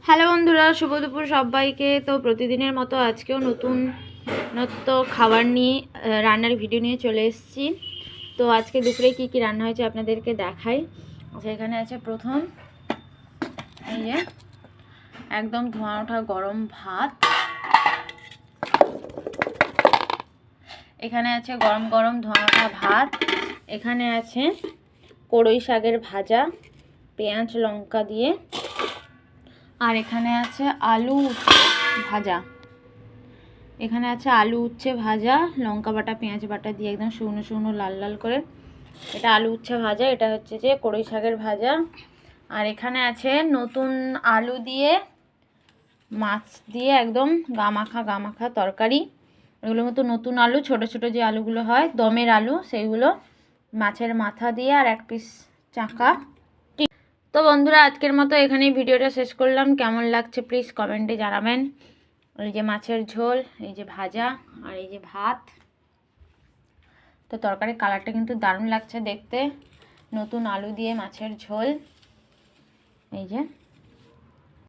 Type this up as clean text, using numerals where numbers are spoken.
Hello বন্ধুরা, শুভ দুপুর সবাইকে। তো প্রতিদিনের মতো আজকেও নতুনত্ব খাবার নিয়ে রান্নার ভিডিও নিয়ে চলে এসেছি। তো আজকে দুপুরে কি কি রান্না হয়েছে আপনাদেরকে দেখাই। আচ্ছা, এখানে আছে প্রথম এই যে একদম ধোঁয়া ওঠা গরম ভাত। এখানে আছে গরম গরম ধোঁয়া ওঠা ভাত। এখানে আছে কড়ই শাকের ভাজা পেঁয়াজ লঙ্কা দিয়ে। আর এখানে আছে আলু ভাজা। এখানে আছে আলু উচ্ছে ভাজা লঙ্কা বাটা পেঁয়াজ বাটা দিয়ে একদম শুকনো শুকনো লাল লাল করে। এটা আলু উচ্ছে ভাজা, এটা হচ্ছে যে কড়ই শাকের ভাজা। আর এখানে আছে নতুন আলু দিয়ে মাছ দিয়ে একদম গামাখা তরকারি। এগুলোর মতো নতুন আলু, ছোট ছোট যে আলুগুলো হয় দমের আলু, সেইগুলো মাছের মাথা দিয়ে আর এক পিস চাকা। তো বন্ধুরা, আজকের মতো এখানেই ভিডিওটা শেষ করলাম। কেমন লাগছে প্লিজ কমেন্টে জানাবেন। এই যে মাছের ঝোল, এই যে ভাজা, আর এই যে ভাত। তো তরকারির কালারটা কিন্তু দারুণ লাগছে দেখতে। নতুন আলু দিয়ে মাছের ঝোল, এই যে।